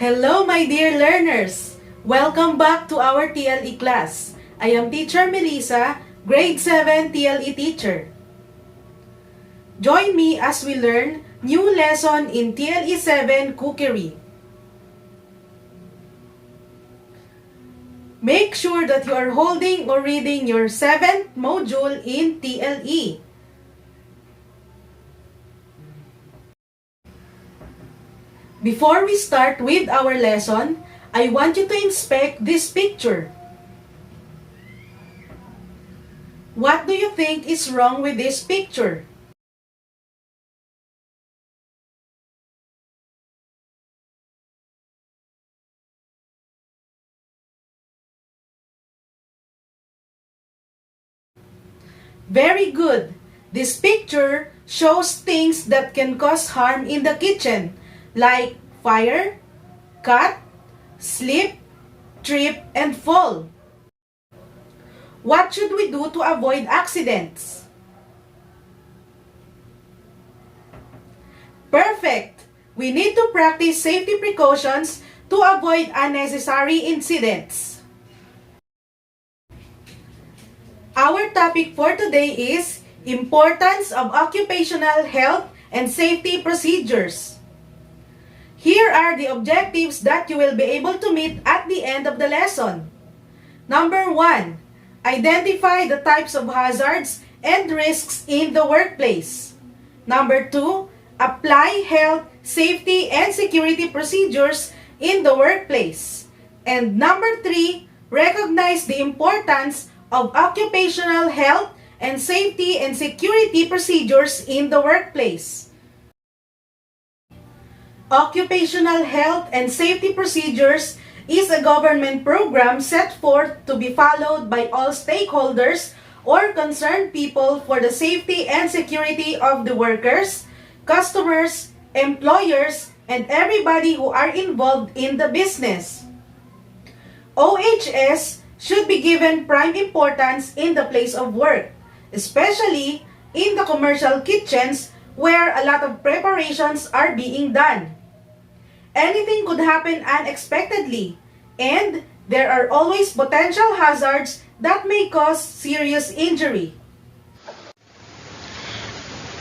Hello, my dear learners! Welcome back to our TLE class. I am Teacher Melissa, Grade 7 TLE teacher. Join me as we learn new lesson in TLE 7 Cookery. Make sure that you are holding or reading your 7th module in TLE. Before we start with our lesson, I want you to inspect this picture. What do you think is wrong with this picture? Very good. This picture shows things that can cause harm in the kitchen, like fire, cut, slip, trip, and fall. What should we do to avoid accidents? Perfect! We need to practice safety precautions to avoid unnecessary incidents. Our topic for today is Importance of Occupational Health and Safety Procedures. Here are the objectives that you will be able to meet at the end of the lesson. Number 1. Identify the types of hazards and risks in the workplace. Number 2. Apply health, safety, and security procedures in the workplace. And number 3. Recognize the importance of occupational health and safety and security procedures in the workplace. Occupational Health and Safety Procedures is a government program set forth to be followed by all stakeholders or concerned people for the safety and security of the workers, customers, employers, and everybody who are involved in the business. OHS should be given prime importance in the place of work, especially in the commercial kitchens where a lot of preparations are being done. Anything could happen unexpectedly, and there are always potential hazards that may cause serious injury.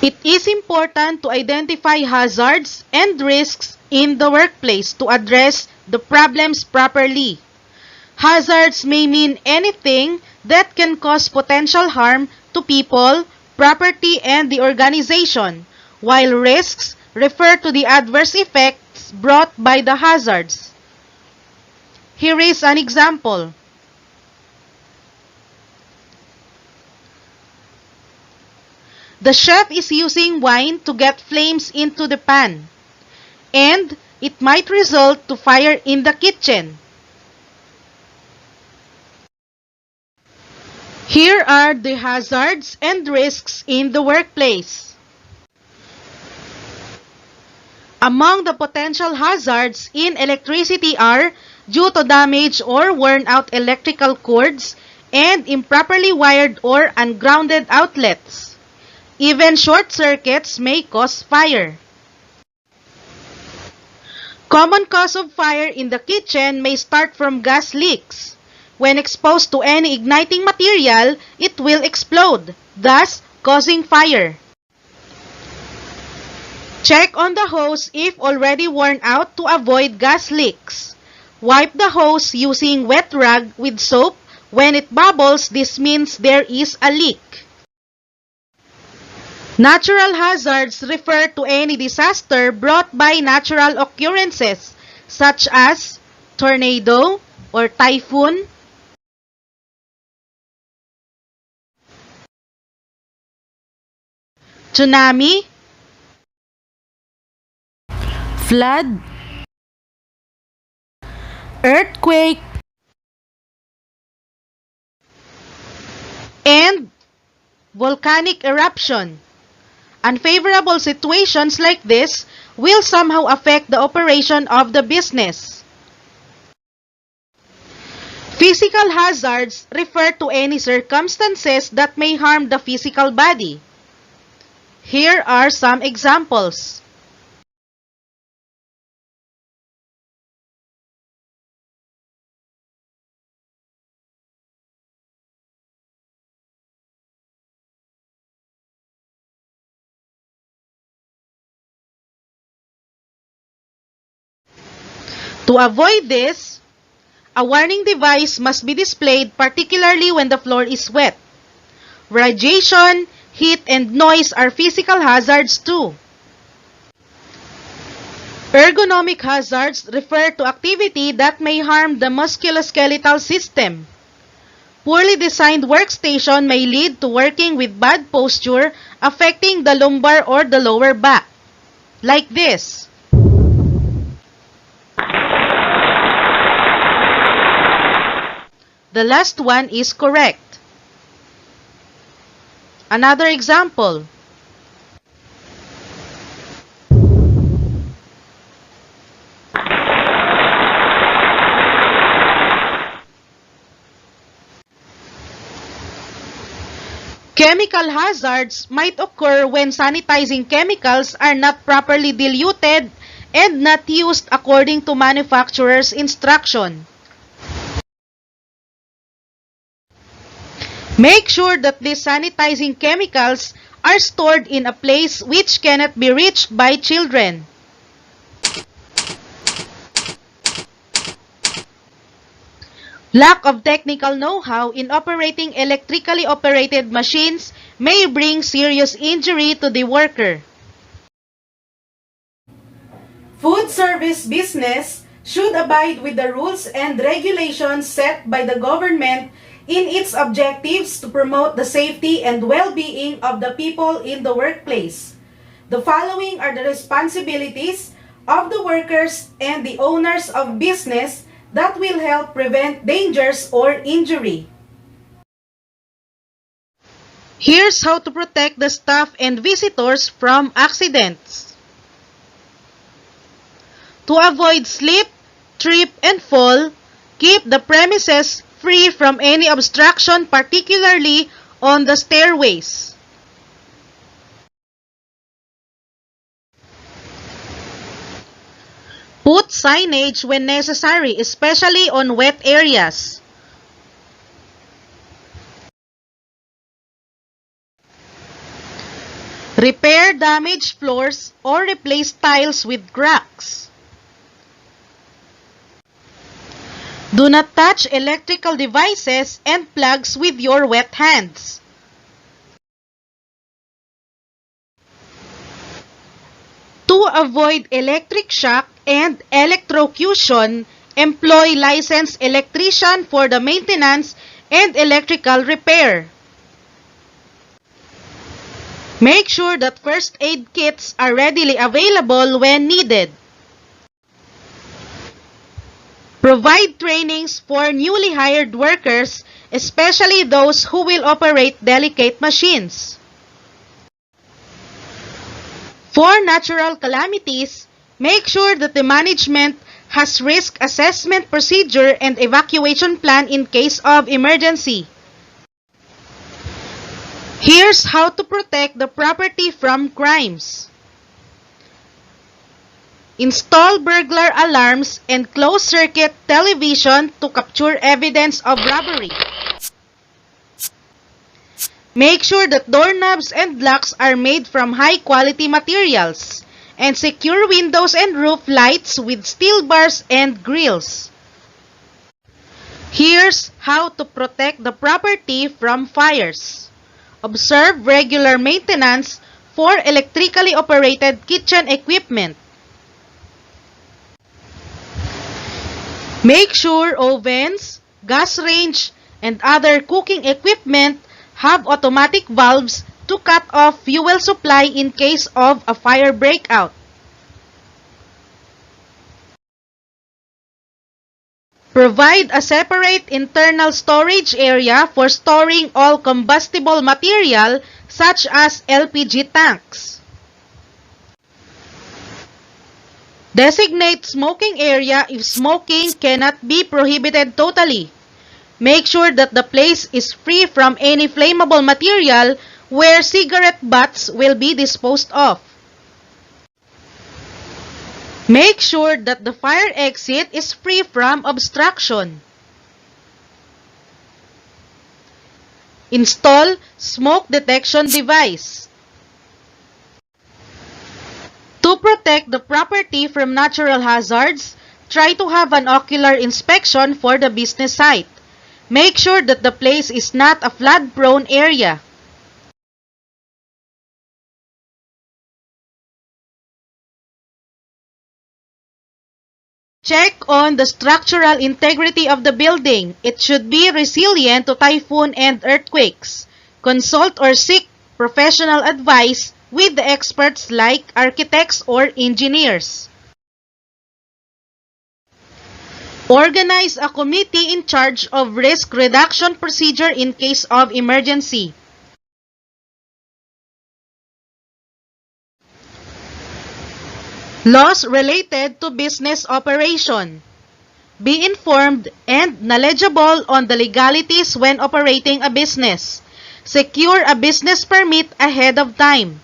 It is important to identify hazards and risks in the workplace to address the problems properly. Hazards may mean anything that can cause potential harm to people, property, and the organization, while risks refer to the adverse effects brought by the hazards. Here is an example. The chef is using wine to get flames into the pan, and it might result to fire in the kitchen. Here are the hazards and risks in the workplace. Among the potential hazards in electricity are due to damage or worn out electrical cords and improperly wired or ungrounded outlets. Even short circuits may cause fire. Common cause of fire in the kitchen may start from gas leaks. When exposed to any igniting material, it will explode, thus causing fire. Check on the hose if already worn out to avoid gas leaks. Wipe the hose using wet rag with soap. When it bubbles, this means there is a leak. Natural hazards refer to any disaster brought by natural occurrences, such as tornado or typhoon, tsunami, flood, earthquake, and volcanic eruption. Unfavorable situations like this will somehow affect the operation of the business. Physical hazards refer to any circumstances that may harm the physical body. Here are some examples. To avoid this, a warning device must be displayed particularly when the floor is wet. Radiation, heat, and noise are physical hazards too. Ergonomic hazards refer to activity that may harm the musculoskeletal system. Poorly designed workstation may lead to working with bad posture affecting the lumbar or the lower back. Like this. The last one is correct. Another example. Chemical hazards might occur when sanitizing chemicals are not properly diluted and not used according to manufacturer's instruction. Make sure that these sanitizing chemicals are stored in a place which cannot be reached by children. Lack of technical know-how in operating electrically operated machines may bring serious injury to the worker. Food service business should abide with the rules and regulations set by the government in its objectives to promote the safety and well-being of the people in the workplace. The following are the responsibilities of the workers and the owners of business that will help prevent dangers or injury. Here's how to protect the staff and visitors from accidents. To avoid slip, trip, and fall, keep the premises free from any obstruction, particularly on the stairways. Put signage when necessary, especially on wet areas. Repair damaged floors or replace tiles with cracks. Do not touch electrical devices and plugs with your wet hands. To avoid electric shock and electrocution, employ licensed electrician for the maintenance and electrical repair. Make sure that first aid kits are readily available when needed. Provide trainings for newly hired workers, especially those who will operate delicate machines. For natural calamities, make sure that the management has risk assessment procedure and evacuation plan in case of emergency. Here's how to protect the property from crimes. Install burglar alarms and closed-circuit television to capture evidence of robbery. Make sure that doorknobs and locks are made from high-quality materials, and secure windows and roof lights with steel bars and grills. Here's how to protect the property from fires. Observe regular maintenance for electrically operated kitchen equipment. Make sure ovens, gas range, and other cooking equipment have automatic valves to cut off fuel supply in case of a fire breakout. Provide a separate internal storage area for storing all combustible material such as LPG tanks. Designate smoking area if smoking cannot be prohibited totally. Make sure that the place is free from any flammable material where cigarette butts will be disposed of. Make sure that the fire exit is free from obstruction. Install smoke detection device. To protect the property from natural hazards, try to have an ocular inspection for the business site. Make sure that the place is not a flood-prone area. Check on the structural integrity of the building. It should be resilient to typhoon and earthquakes. Consult or seek professional advice with the experts like architects or engineers. Organize a committee in charge of risk reduction procedure in case of emergency. Laws related to business operation. Be informed and knowledgeable on the legalities when operating a business. Secure a business permit ahead of time.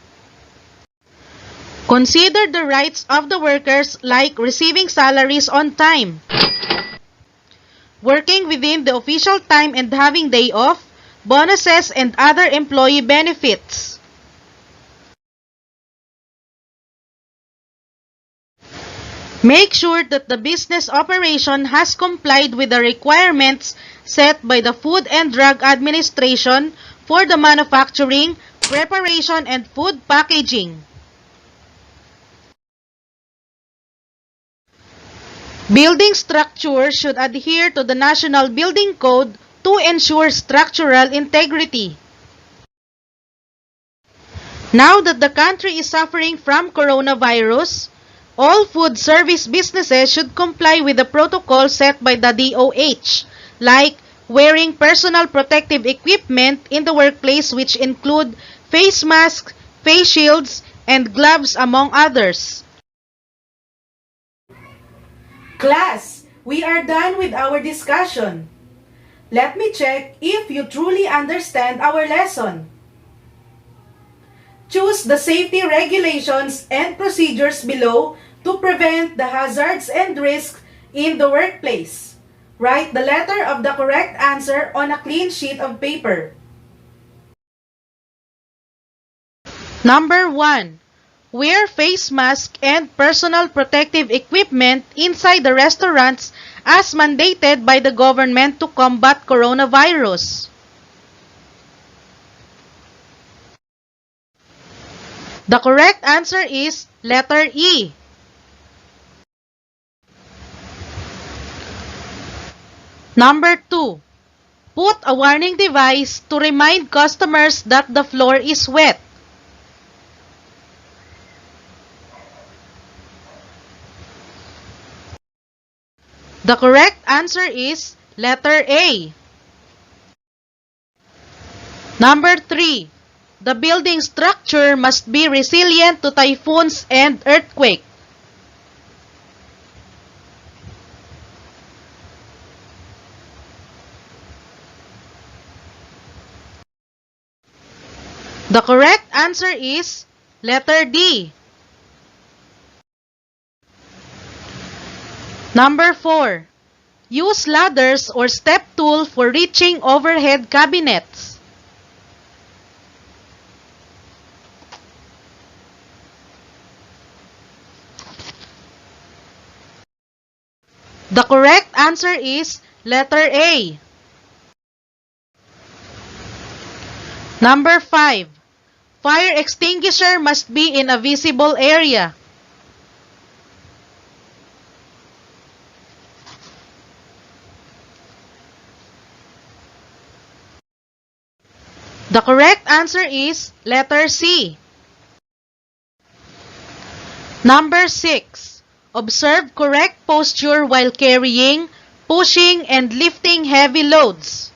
Consider the rights of the workers like receiving salaries on time, working within the official time and having day off, bonuses, and other employee benefits. Make sure that the business operation has complied with the requirements set by the Food and Drug Administration for the manufacturing, preparation, and food packaging. Building structure should adhere to the National Building Code to ensure structural integrity. Now that the country is suffering from coronavirus, all food service businesses should comply with the protocol set by the DOH, like wearing personal protective equipment in the workplace, which include face masks, face shields, and gloves, among others. Class, we are done with our discussion. Let me check if you truly understand our lesson. Choose the safety regulations and procedures below to prevent the hazards and risks in the workplace. Write the letter of the correct answer on a clean sheet of paper. Number 1. Wear face mask and personal protective equipment inside the restaurants as mandated by the government to combat coronavirus. The correct answer is letter E. Number 2. Put a warning device to remind customers that the floor is wet. The correct answer is letter A. Number 3. The building structure must be resilient to typhoons and earthquakes. The correct answer is letter D. Number 4. Use ladders or step tool for reaching overhead cabinets. The correct answer is letter A. Number 5. Fire extinguisher must be in a visible area. The correct answer is letter C. Number 6. Observe correct posture while carrying, pushing, and lifting heavy loads.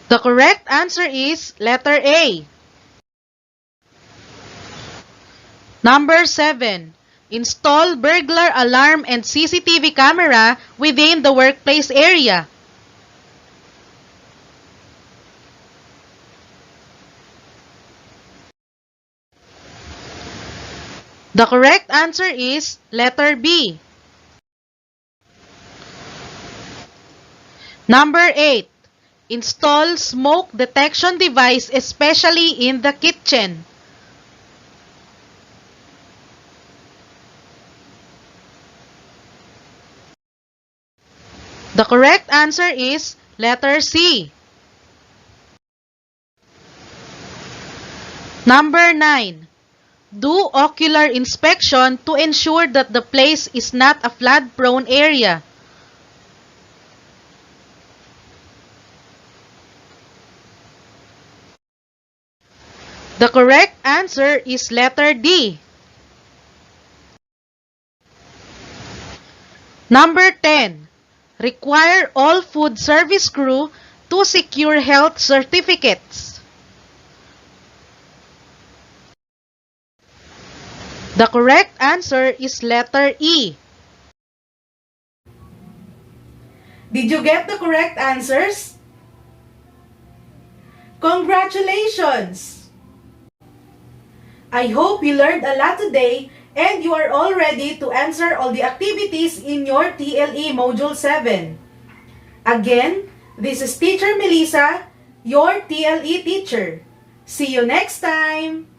The correct answer is letter A. Number 7. Install burglar alarm and CCTV camera within the workplace area. The correct answer is letter B. Number 8. Install smoke detection device, especially in the kitchen. The correct answer is letter C. Number 9. Do ocular inspection to ensure that the place is not a flood-prone area. The correct answer is letter D. Number 10. Require all food service crew to secure health certificates. The correct answer is letter E. Did you get the correct answers? Congratulations! I hope you learned a lot today and you are all ready to answer all the activities in your TLE Module 7. Again, this is Teacher Melissa, your TLE teacher. See you next time!